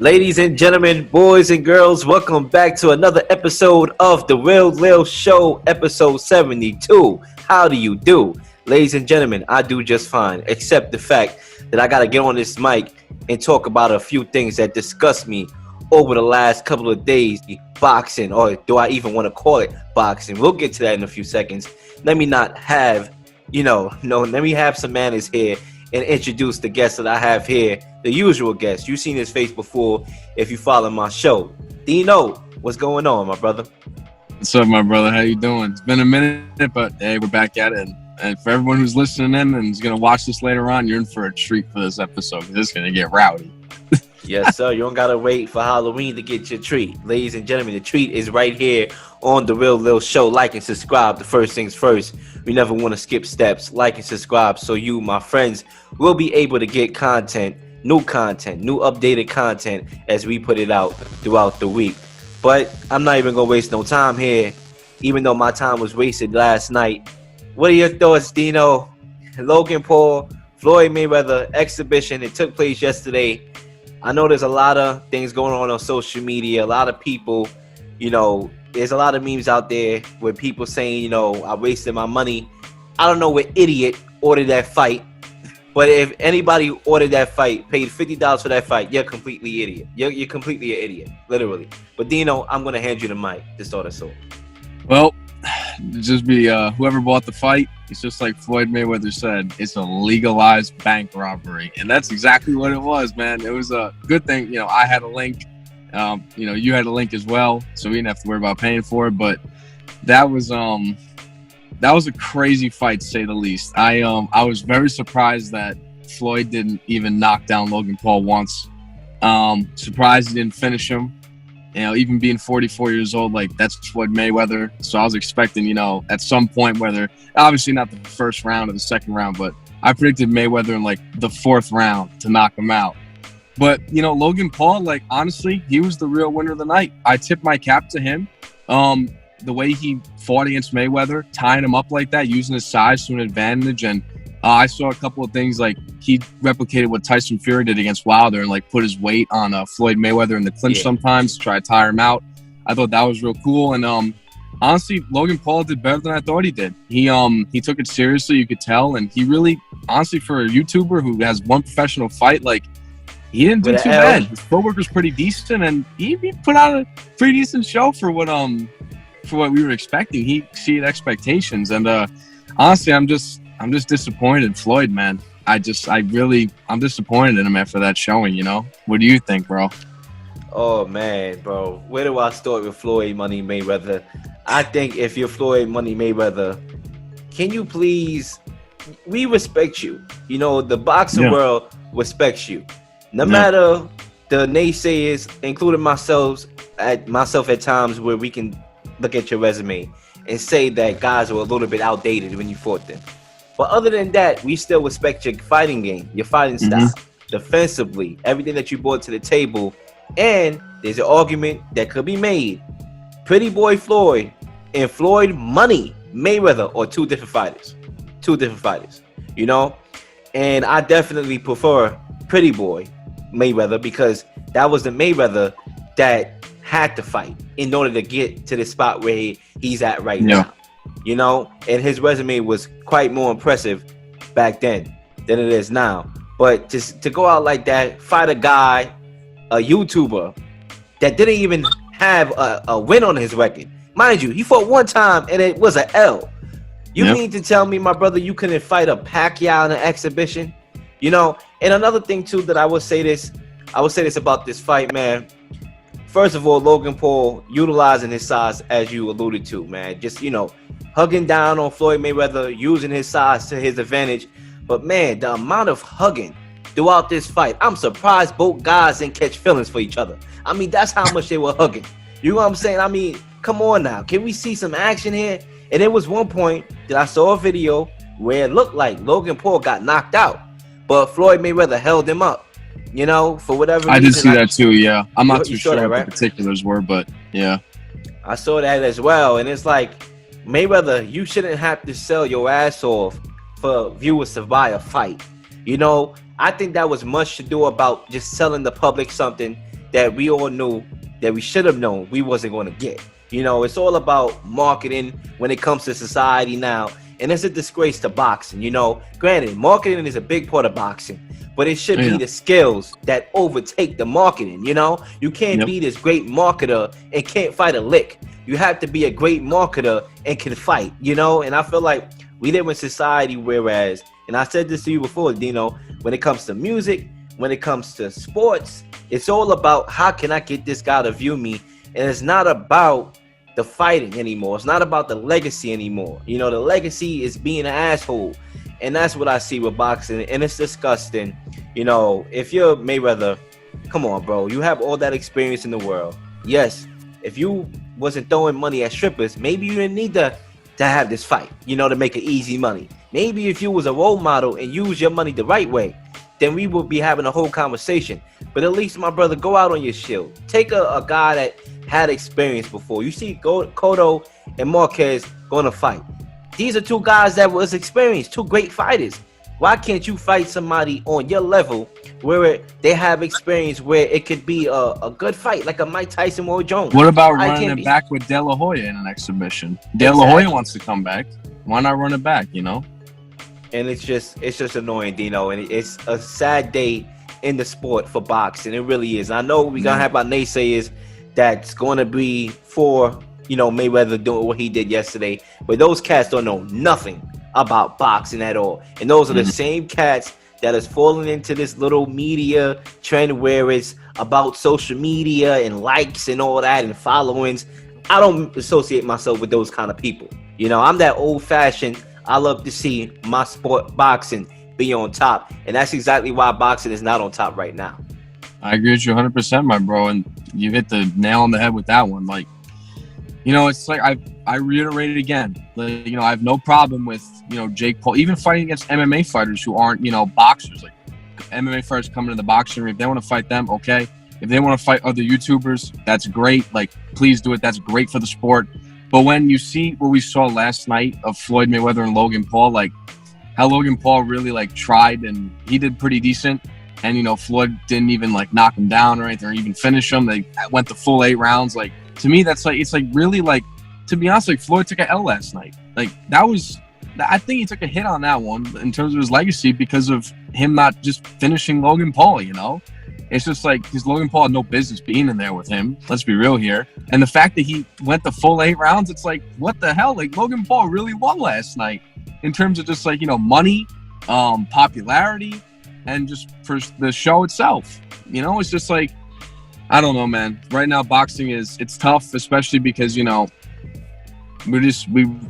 Ladies and gentlemen, boys and girls, welcome back to another episode of the Leel Show, episode 72. How do you do? Ladies and gentlemen, I do just fine, except the fact that I got to get on this mic and talk about a few things that disgust me over the last couple of days. Boxing, or do I even want to call it boxing? We'll get to that in a few seconds. Let me not have, let me have some manners here and introduce the guest that I have here, the usual guest. You've seen his face before if you follow my show. Dino, what's going on, my brother? What's up, my brother? How you doing? It's been a minute, but hey, we're back at it. And for everyone who's listening in and is going to watch this later on, you're in for a treat for this episode because it's going to get rowdy. Yes, sir. You don't got to wait for Halloween to get your treat. Ladies and gentlemen, the treat is right here on the Leel Show. Like and subscribe. The first things first. We never want to skip steps. Like and subscribe so you, my friends, will be able to get new updated content as we put it out throughout the week. But I'm not even going to waste no time here, even though my time was wasted last night. What are your thoughts, Dino? Logan Paul, Floyd Mayweather exhibition. It took place yesterday. I know there's a lot of things going on social media. A lot of people, there's a lot of memes out there with people saying, I wasted my money. I don't know what idiot ordered that fight. But if anybody ordered that fight, paid $50 for that fight, you're completely idiot. You're completely an idiot, literally. But Dino, I'm going to hand you the mic to start us off. Well, just be whoever bought the fight. It's just like Floyd Mayweather said, it's a legalized bank robbery. And that's exactly what it was, man. It was a good thing. I had a link. You had a link as well, so we didn't have to worry about paying for it. But that was a crazy fight, to say the least. I was very surprised that Floyd didn't even knock down Logan Paul once. Surprised he didn't finish him. Even being 44 years old, that's Floyd Mayweather. So I was expecting, at some point, whether obviously not the first round or the second round, but I predicted Mayweather in the fourth round to knock him out. But, Logan Paul, honestly, he was the real winner of the night. I tip my cap to him. The way he fought against Mayweather, tying him up like that, using his size to an advantage. And I saw a couple of things he replicated what Tyson Fury did against Wilder and put his weight on Floyd Mayweather in the clinch sometimes to try to tire him out. I thought that was real cool. And honestly, Logan Paul did better than I thought he did. He took it seriously, you could tell. And he really, honestly, for a YouTuber who has one professional fight, he didn't do too bad. His footwork was pretty decent, and he put out a pretty decent show for what we were expecting. He exceeded expectations, and honestly, I'm just disappointed in Floyd, man. I'm disappointed in him after that showing. What do you think, bro? Oh man, bro, where do I start with Floyd Money Mayweather? I think if you're Floyd Money Mayweather, can you please? We respect you. The boxing world respects you. No matter the naysayers, including myself at times where we can look at your resume and say that guys were a little bit outdated when you fought them. But other than that, we still respect your fighting game, your fighting style, defensively, everything that you brought to the table. And there's an argument that could be made. Pretty Boy Floyd and Floyd Money Mayweather are two different fighters. And I definitely prefer Pretty Boy Mayweather because that was the Mayweather that had to fight in order to get to the spot where he's at right now. And his resume was quite more impressive back then than it is now. But just to go out like that, fight a guy, a YouTuber that didn't even have a win on his record. Mind you, he fought one time and it was an L. You mean to tell me, my brother, you couldn't fight a Pacquiao in an exhibition? And another thing too that I would say this about this fight, man. First of all, Logan Paul utilizing his size, as you alluded to, man. Just, hugging down on Floyd Mayweather, using his size to his advantage. But, man, the amount of hugging throughout this fight, I'm surprised both guys didn't catch feelings for each other. I mean, that's how much they were hugging. You know what I'm saying? I mean, come on now. Can we see some action here? And there was one point that I saw a video where it looked like Logan Paul got knocked out, but Floyd Mayweather held him up. For whatever reason. I did see that too, yeah. I'm not too sure what the particulars were, but yeah. I saw that as well, and it's like, Mayweather, you shouldn't have to sell your ass off for viewers to buy a fight. I think that was much to do about just selling the public something that we all knew that we should have known we wasn't going to get. You know, it's all about marketing when it comes to society now. And it's a disgrace to boxing. You know, granted, marketing is a big part of boxing, but it should be the skills that overtake the marketing. You know, you can't be this great marketer and can't fight a lick. You have to be a great marketer and can fight, you know? And I feel like we live in society whereas, and I said this to you before, Dino, when it comes to music, when it comes to sports, it's all about how can I get this guy to view me? And it's not about the fighting anymore. It's not about the legacy anymore. You know, the legacy is being an asshole. And that's what I see with boxing. And it's disgusting. You know, if you're Mayweather, come on, bro. You have all that experience in the world. Yes, if you wasn't throwing money at strippers, maybe you didn't need to have this fight, you know, to make it easy money. Maybe if you was a role model and use your money the right way, then we would be having a whole conversation. But at least, my brother, go out on your shield. Take a guy that had experience before. You see Cotto and Marquez going to fight. These are two guys that was experienced, two great fighters. Why can't you fight somebody on your level where they have experience, where it could be a good fight, like a Mike Tyson or Jones? What about running it back with De La Hoya in an exhibition? De La Hoya wants to come back. Why not run it back, you know? And it's just annoying, Dino. And it's a sad day in the sport for boxing. It really is. I know we're going to have our naysayers that's going to be for, you know, Mayweather doing what he did yesterday. But those cats don't know nothing about boxing at all. And those are the same cats that is falling into this little media trend where it's about social media and likes and all that and followings. I don't associate myself with those kind of people. You know, I'm that old fashioned. I love to see my sport, boxing, be on top. And that's exactly why boxing is not on top right now. I agree with you 100%, my bro. And you hit the nail on the head with that one. Like, you know, it's like I reiterate it again. Like, you know, I have no problem with, you know, Jake Paul, even fighting against MMA fighters who aren't, you know, boxers. Like MMA fighters coming to the boxing ring. If they want to fight them, okay. If they want to fight other YouTubers, that's great. Like, please do it. That's great for the sport. But when you see what we saw last night of Floyd Mayweather and Logan Paul, like how Logan Paul really like tried and he did pretty decent. And, you know, Floyd didn't even like knock him down or anything or even finish him. They went the full 8 rounds. Like, to me, that's like, it's like really like, to be honest, like Floyd took an L last night. Like I think he took a hit on that one in terms of his legacy because of him not just finishing Logan Paul, you know? It's just like, because Logan Paul had no business being in there with him. Let's be real here. And the fact that he went the full 8 rounds, it's like, what the hell? Like, Logan Paul really won last night in terms of just like, you know, money, popularity, and just for the show itself. You know, it's just like, I don't know, man. Right now, boxing it's tough, especially because, you know, we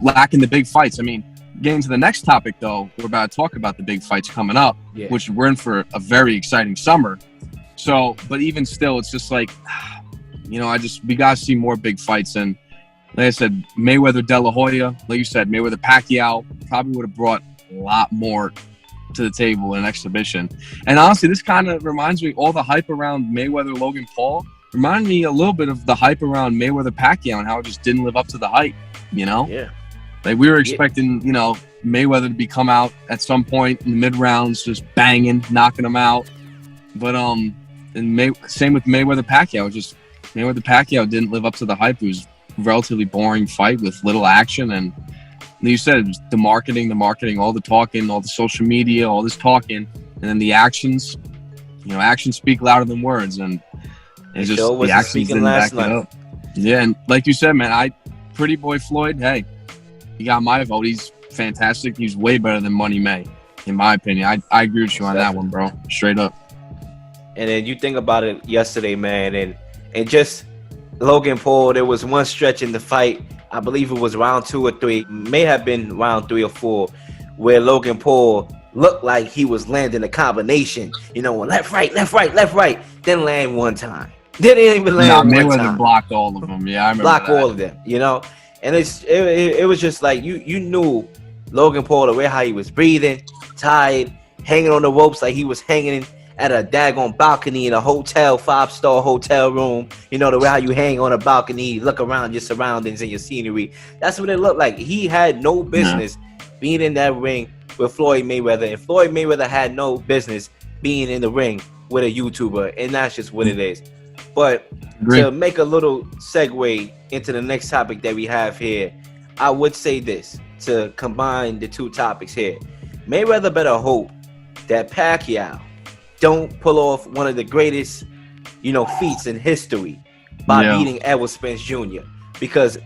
lacking the big fights. I mean, getting to the next topic, though, we're about to talk about the big fights coming up, which we're in for a very exciting summer. So, but even still, it's just like, you know, we got to see more big fights. And like I said, Mayweather, De La Hoya, like you said, Mayweather, Pacquiao probably would have brought a lot more to the table in an exhibition. And honestly, this kind of reminds me, all the hype around Mayweather, Logan Paul, remind me a little bit of the hype around Mayweather, Pacquiao and how it just didn't live up to the hype, you know? Yeah. Like we were expecting, you know, Mayweather to come out at some point in the mid rounds, just banging, knocking them out. But, same with Mayweather Pacquiao. Just Mayweather Pacquiao didn't live up to the hype. It was a relatively boring fight with little action. And like you said, it was the marketing, all the talking, all the social media, all this talking, and then the actions. You know, actions speak louder than words, and it's just the actions didn't back it up. Yeah, and like you said, man, Pretty Boy Floyd, hey, he got my vote. He's fantastic. He's way better than Money May, in my opinion. I agree with you on that one, bro. Straight up. And then you think about it yesterday, man, and just Logan Paul, there was one stretch in the fight, I believe it was round 2 or 3, may have been round 3 or 4, where Logan Paul looked like he was landing a combination, you know, left, right, then land one time. Didn't even land one time. Mayweather blocked all of them. Yeah, I remember blocked all of them, you know. And it was just like you knew Logan Paul, the way how he was breathing, tired, hanging on the ropes like he was hanging at a daggone balcony in a hotel, 5-star hotel room. You know, the way how you hang on a balcony, look around your surroundings and your scenery. That's what it looked like. He had no business being in that ring with Floyd Mayweather. And Floyd Mayweather had no business being in the ring with a YouTuber. And that's just what it is. But Agree. to make a little segue into the next topic that we have here, I would say this to combine the two topics here. Mayweather better hope that Pacquiao don't pull off one of the greatest, feats in history by beating Edward Spence Jr. Because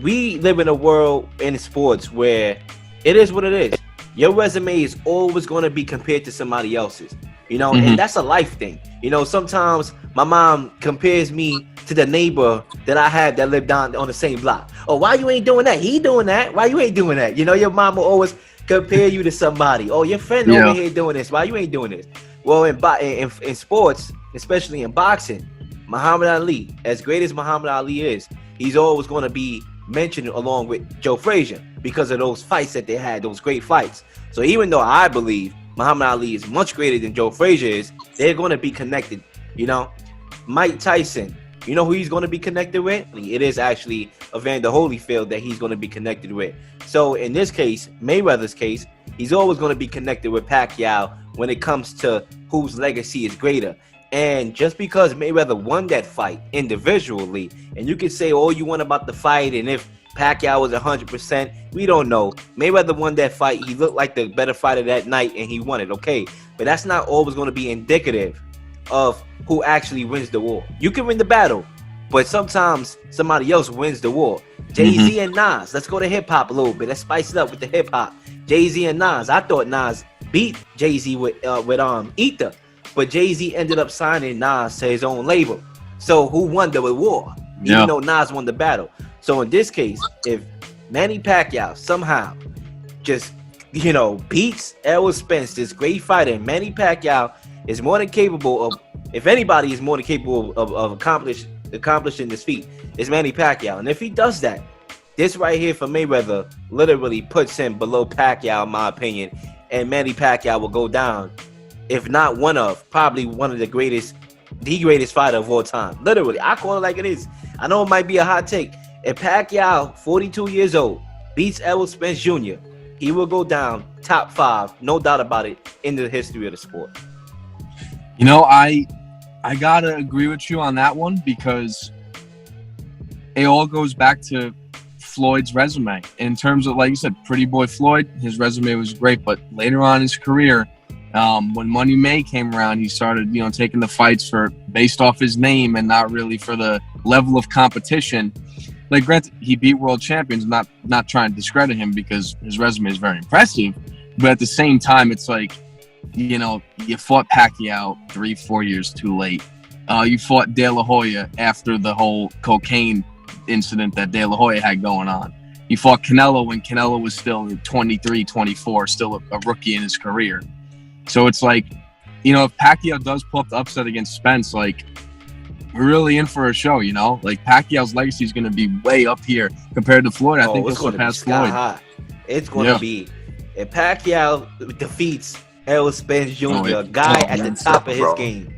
we live in a world in sports where it is what it is. Your resume is always going to be compared to somebody else's, and that's a life thing. Sometimes my mom compares me to the neighbor that I have that lived down on the same block. Oh, why you ain't doing that? He doing that. Why you ain't doing that? Your mom will always compare you to somebody. Oh, your friend over here doing this. Why you ain't doing this? Well, in sports, especially in boxing, Muhammad Ali, as great as Muhammad Ali is, he's always going to be mentioned along with Joe Frazier because of those fights that they had, those great fights. So even though I believe Muhammad Ali is much greater than Joe Frazier is, they're going to be connected. Mike Tyson, who he's going to be connected with? It is actually Evander Holyfield that he's going to be connected with. So in this case, Mayweather's case, he's always going to be connected with Pacquiao when it comes to whose legacy is greater. And just because Mayweather won that fight individually, and you can say all you want about the fight, and if Pacquiao was 100%, we don't know. Mayweather won that fight. He looked like the better fighter that night, and he won it, okay? But that's not always going to be indicative of who actually wins the war. You can win the battle, but sometimes somebody else wins the war. Jay-Z and Nas. Let's go to hip-hop a little bit. Let's spice it up with the hip-hop. Jay-Z and Nas. I thought Nas beat Jay-Z with Ether. But Jay-Z ended up signing Nas to his own label. So who won the war? Even though Nas won the battle. So in this case, if Manny Pacquiao somehow just, beats Errol Spence, this great fighter, and Manny Pacquiao is more than capable of, if anybody is more than capable of accomplishing this feat, it's Manny Pacquiao. And if he does that, this right here for Mayweather literally puts him below Pacquiao, in my opinion. And Manny Pacquiao will go down, if not probably one of the greatest fighter of all time. Literally, I call it like it is. I know it might be a hot take. If Pacquiao, 42 years old, beats Errol Spence Jr., he will go down top 5, no doubt about it, in the history of the sport. I gotta agree with you on that one because it all goes back to Floyd's resume. In terms of, like you said, Pretty Boy Floyd, his resume was great, but later on in his career, when Money May came around, he started, taking the fights based off his name and not really for the level of competition. Like, granted, he beat world champions. Not trying to discredit him because his resume is very impressive, but at the same time, it's like, you fought Pacquiao 3-4 years too late. You fought De La Hoya after the whole cocaine incident that De La Hoya had going on. You fought Canelo when Canelo was still 23, 24, still a rookie in his career. So it's like, if Pacquiao does pull up the upset against Spence, like, we're really in for a show, Like, Pacquiao's legacy is going to be way up here compared to Floyd. I think he'll surpass Floyd. High. It's going to be, if Pacquiao defeats Errol Spence Jr., a guy at the top of his game.